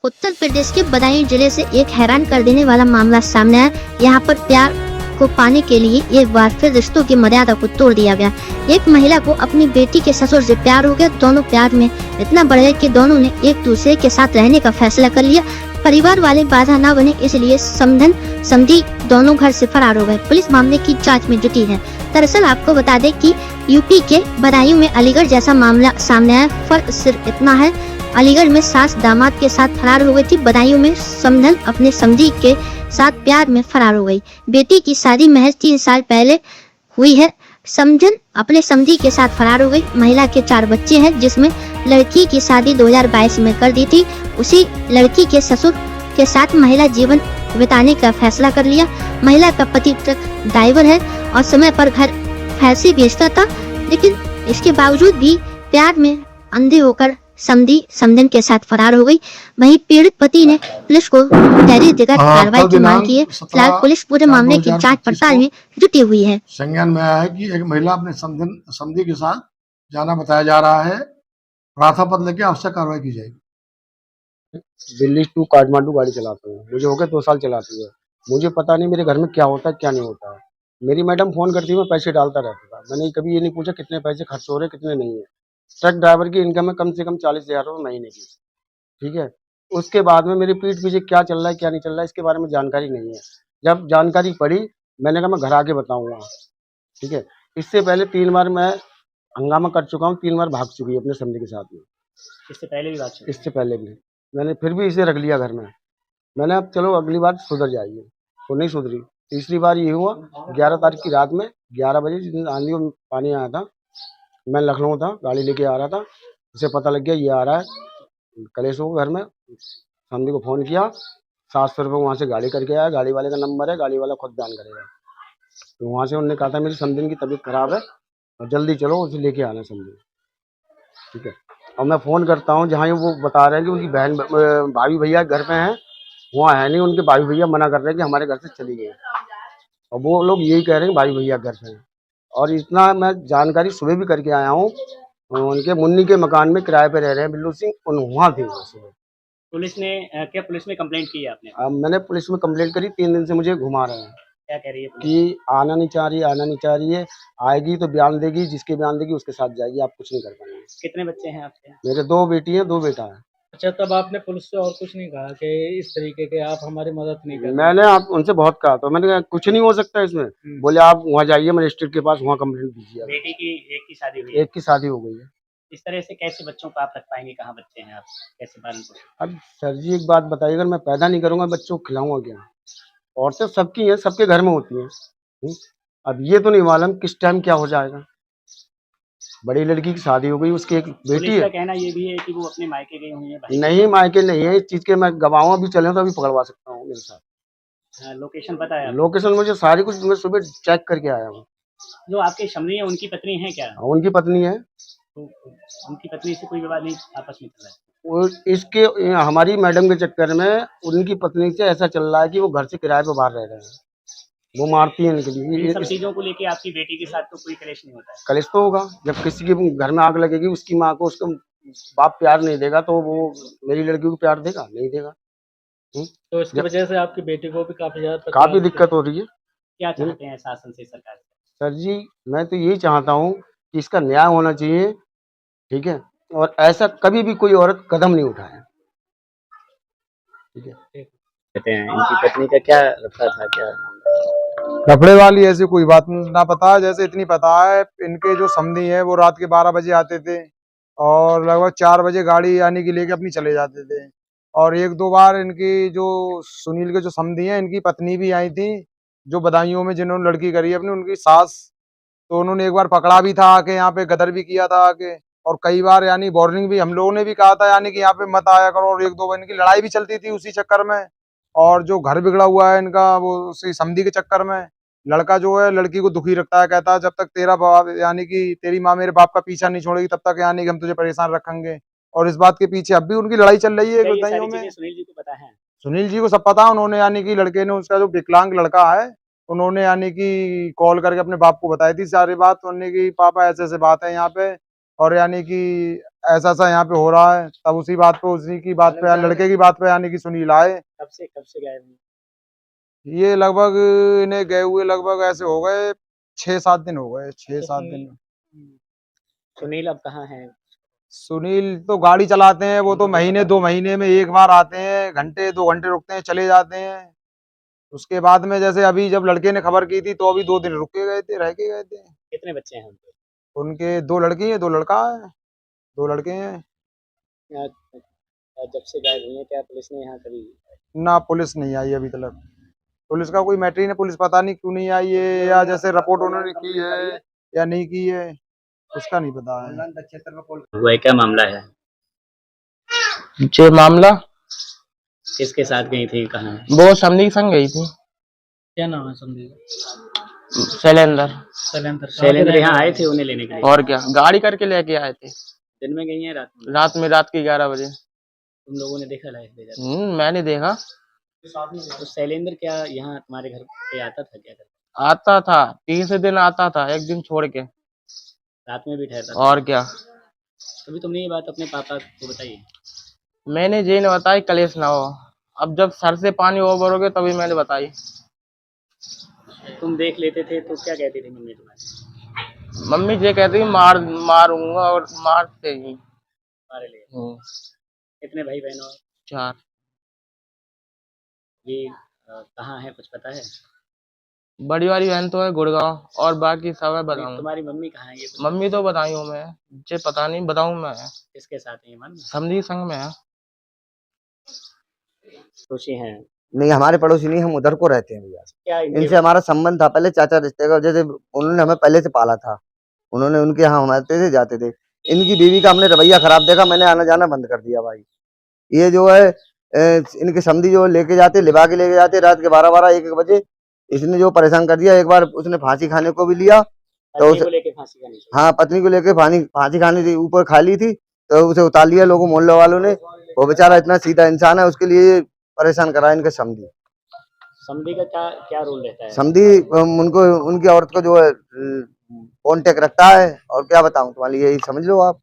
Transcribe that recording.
उत्तर प्रदेश के बदायूं जिले से एक हैरान कर देने वाला मामला सामने आया। यहाँ पर प्यार को पाने के लिए एक बार फिर रिश्तों की मर्यादा को तोड़ दिया गया। एक महिला को अपनी बेटी के ससुर से प्यार हो गया। दोनों प्यार में इतना बढ़ गए कि दोनों ने एक दूसरे के साथ रहने का फैसला कर लिया। परिवार वाले बाधा न बने इसलिए समधन समधी दोनों घर से फरार हो गए। पुलिस मामले की जांच में जुटी है। दरअसल आपको बता दें कि यूपी के बदायूं में अलीगढ़ जैसा मामला सामने आया। फर्क सिर्फ इतना है, अलीगढ़ में सास दामाद के साथ फरार हो गई थी। बदायूं में समधन अपने समधी के साथ प्यार में फरार हो गई। बेटी की शादी महज 3 साल पहले हुई है। समधन अपने समधी के साथ फरार हो गई। महिला के 4 बच्चे हैं, जिसमें लड़की की शादी 2022 में कर दी थी। उसी लड़की के ससुर के साथ महिला जीवन बिताने का फैसला कर लिया। महिला का पति ट्रक ड्राइवर है और समय पर घर पैसे भेजता था, लेकिन इसके बावजूद भी प्यार में अंधे होकर समधी समधन के साथ फरार हो गई। वहीं पीड़ित पति ने पुलिस को धैर्य देकर कार्रवाई की मांग की है। फिलहाल पुलिस पूरे मामले की जांच पड़ताल में जुटी हुई है। संज्ञान में आया है कि एक महिला अपने समधी के साथ जाना बताया जा रहा है। राथा पद लेके आवश्यक कार्रवाई की जाएगी। दिल्ली टू काठमांडू गाड़ी चलाता हूँ। मुझे हो गए 2 साल चलाती है। मुझे पता नहीं मेरे घर में क्या होता है क्या नहीं होता है। मेरी मैडम फोन करती है, मैं पैसे डालता रहता था। मैंने कभी ये नहीं पूछा कितने पैसे खर्च हो रहे कितने नहीं है। ट्रक ड्राइवर की इनकम है कम से कम 40,000 रुपये महीने की, ठीक है। उसके बाद में मेरी पीठ पीछे क्या चल रहा है क्या नहीं चल रहा है इसके बारे में जानकारी नहीं है। जब जानकारी पड़ी मैंने कहा मैं घर आके बताऊंगा, ठीक है। इससे पहले 3 बार मैं हंगामा कर चुका हूँ, 3 बार भाग चुकी है अपने समधी के साथ में। इससे पहले भी बात इससे पहले भी मैंने फिर भी इसे रख लिया घर में। मैंने अब चलो अगली बार सुधर जाइए, तो नहीं सुधरी। तीसरी बार ये हुआ 11 तारीख की रात में 11 बजे, जिस दिन आंधी और पानी आया था, मैं लखनऊ था, गाड़ी लेके आ रहा था। उसे पता लग गया ये आ रहा है कलेश हो घर में। समधी को फ़ोन किया, 700 रुपये वहाँ से गाड़ी करके आया। गाड़ी वाले का नंबर है, गाड़ी वाला खुद बयान करेगा। तो वहाँ से उन्होंने कहा था मेरी समधी की तबीयत खराब है और जल्दी चलो उसे लेके आना समधी, ठीक है। और मैं फ़ोन करता हूँ जहाँ वो बता रहे हैं कि उनकी बहन भाभी भैया घर पे हैं, वहाँ है नहीं। उनके भाई भैया मना कर रहे हैं कि हमारे घर से चली गई, और वो लोग यही कह रहे हैं भाई भैया घर पे हैं। और इतना मैं जानकारी सुबह भी करके आया हूँ, उनके मुन्नी के मकान में किराए पे रह रहे हैं बिल्लू सिंह, वहाँ थे सुबह। पुलिस ने क्या पुलिस में कंप्लेंट की है आपने? मैंने पुलिस में कंप्लेंट करी। 3 दिन से मुझे घुमा रहे हैं। क्या कह रही है पुलिस? कि आना नहीं चाह रही है। आएगी तो बयान देगी, जिसके बयान देगी उसके साथ जाएगी, आप कुछ नहीं कर पाएंगे। कितने बच्चे हैं आपके? मेरे 2 बेटी हैं 2 बेटा है। अच्छा, तब आपने पुलिस से और कुछ नहीं कहा कि इस तरीके के आप हमारी मदद नहीं कर? मैंने आप उनसे बहुत कहा, तो मैंने कहा कुछ नहीं हो सकता इसमें। बोले आप वहाँ जाइए मजिस्ट्रेट के पास, वहाँ कंप्लेंट दीजिए। बेटी की एक की शादी हुई है। एक की शादी हो गई है। इस तरह से कैसे बच्चों को आप रख पाएंगे? कहाँ बच्चे हैं आप, कैसे पालन पोषण? अब सर जी एक बात बताइए, अगर मैं पैदा नहीं करूँगा बच्चों को खिलाऊंगा क्या? औरतें सबकी हैं, सबके घर में होती हैं। अब ये तो नहीं मालूम किस टाइम क्या हो जाएगा। बड़ी लड़की की शादी हो गई, उसकी एक बेटी पुलिस का है। कहना ये भी है कि वो अपने मायके गई हुई है भाई। नहीं मायके नहीं है, इस चीज के मैं गवाह भी चले तो अभी पकड़वा सकता हूँ मेरे साथ। लोकेशन पता है आपको? लोकेशन मुझे सारी कुछ मैं सुबह चेक करके आया हूँ। जो आपके समधी है उनकी पत्नी है क्या? उनकी पत्नी है। तो उनकी पत्नी से कोई विवाद नहीं आपस में चल रहा है? वो इसके हमारी मैडम के चक्कर में उनकी पत्नी से ऐसा चल रहा है कि वो घर से किराए पर बाहर रह रहे हैं। वो मारती है इनके इन लिए। सब चीजों को लेके आपकी बेटी के साथ तो कोई कलेश नहीं होता है? कलेश तो होगा, जब किसी के घर में आग लगेगी, उसकी माँ को उसका बाप प्यार नहीं देगा तो वो मेरी लड़की को प्यार देगा? नहीं देगा। तो इसकी वजह से आपकी बेटी को भी काफी दिक्कत हो रही है। क्या चाहते हैं शासन से, सरकार से? सर जी मैं तो यही चाहता हूँ कि इसका न्याय होना चाहिए, ठीक है। और ऐसा कभी भी कोई औरत कदम नहीं उठाए, ठीक है। कहते हैं इनकी पत्नी का क्या रखा था, क्या कपड़े वाली ऐसी कोई बात ना पता है। जैसे इतनी पता है इनके जो समधी है वो रात के 12 बजे आते थे और लगभग 4 बजे गाड़ी आने की लेके अपनी चले जाते थे। और 1-2 बार इनकी जो सुनील के जो समधी है, इनकी पत्नी भी आई थी जो बदायूं में जिन्होंने लड़की करी अपनी, उनकी सास। तो उन्होंने एक बार पकड़ा भी था आके, यहाँ पे गदर भी किया था आके। और कई बार यानी वार्निंग भी हम लोगों ने भी कहा था यानी कि यहाँ पे मत आया करो। और 1-2 बार इनकी लड़ाई भी चलती थी उसी चक्कर में। और जो घर बिगड़ा हुआ है इनका वो उसी समधी के चक्कर में। लड़का जो है लड़की को दुखी रखता है, कहता है जब तक तेरा बाप यानी कि तेरी माँ मेरे बाप का पीछा नहीं छोड़ेगी तब तक यानी कि हम तुझे परेशान रखेंगे। और इस बात के पीछे अब भी उनकी लड़ाई चल रही है क्या ये सारी बदायूं में। चीजें सुनील जी को पता है? सुनील जी को सब पता है। उन्होंने यानी कि लड़के ने, उसका जो विकलांग लड़का है, उन्होंने यानी कि कॉल करके अपने बाप को बताई थी सारी बात। उन्होंने कि पापा ऐसे ऐसे बात है यहाँ पे, और यानी कि ऐसा ऐसा यहाँ पे हो रहा है, तब उसी बात पे, उसी की बात पे, लड़के की बात पे यानी कि सुनील आए। कब से गायब हैं? ये लगभग इन्हें गए हुए लगभग ऐसे हो गए 6-7 दिन हो गए, 6-7 दिन। सुनील अब कहाँ है? सुनील तो गाड़ी चलाते हैं, वो तो महीने 2 महीने में एक बार आते हैं, घंटे 2 घंटे रुकते हैं, चले जाते हैं। उसके बाद में जैसे अभी जब लड़के ने खबर की थी तो अभी 2 दिन रुक के गए थे, रह के गए थे। कितने बच्चे हैं उनके? उनके 2 लड़की हैं, 2 लड़का है, 2 लड़के हैं। जब से गायब हुई है क्या पुलिस ने यहाँ कभी? ना पुलिस नहीं आई अभी तक, पुलिस का कोई मैटर ही नहीं, पुलिस पता नहीं क्यों नहीं आई है, या जैसे रिपोर्ट उन्होंने की है या नहीं की है, उसका नहीं पता है। हुआ है, क्या मामला है? जो मामला किसके साथ गई थी, कहाँ है? वो समधी के संग गई थी, क्या नाम है संदीप? शैलेंद्र। शैलेंद्र यहाँ आए थे उन्हें लेने के लिए? और क्या, गाड़ी करके लेके आए थे। दिन में गई हैं रात में? रात के 11 बजे। तुम लोगों ने देखा लाइफ ले जाते? मैंने देखा। तो शैलेंद्र क्या यहाँ तुम्हारे घर पे आता था, क्या करता? आता था, 3 दिन आता था, एक दिन छोड़ के। रात में भी ठहरता था? और क्या। तभी तुमने ये बात अपने पापा को बताई? मैंने ये नहीं बताई, कलेश ना हो। अब जब सर से पानी ओवर हो गया तभी मैंने बताई। तुम देख लेते थे तो क्या कहती थी मम्मी तुम्हारी? मम्मी ये कहती मारूंगा, और मारते ही। तुम्हारे लिए? कितने भाई बहन हो? 4। ये कहाँ है, कुछ पता है? बड़ी वाली बहन तो है गुड़गांव, और बाकी सब है बताऊं। तुम्हारी मम्मी कहाँ है, ये कुछ मम्मी तो बताई हूँ मैं, मुझे पता नहीं, बताऊं मैं। किसके साथ है ये मालूम? समधी संग में है। खुशी हैं? नहीं, हमारे पड़ोसी नहीं, हम उधर को रहते हैं भैया। क्या इनसे हमारा संबंध था पहले चाचा रिश्ते का, जैसे उन्होंने हमें पहले से पाला था, उन्होंने उनके यहाँ हम आते थे जाते थे। इनकी बीवी का हमने रवैया खराब देखा, मैंने आना जाना बंद कर दिया भाई। ये जो है इनके समधी जो लेके जाते, लिबा के लेके जाते रात के 12-12 1-1 बजे। इसने जो परेशान कर दिया, एक बार उसने फांसी खाने को भी लिया तो पत्नी को लेके फांसी खानी चाहिए? हाँ, पत्नी को लेके फांसी खाने थी, ऊपर खा ली थी तो उसे उतार लिया लोगों मोहल्ले वालों ने। वो बेचारा इतना सीधा इंसान है, उसके लिए परेशान करा इनके समधी। समधी का क्या क्या रोल रहता है? समधी उनको, उनकी औरत को जो है कांटेक्ट रखता है, और क्या बताऊं तुम्हारे लिए, यही समझ लो आप।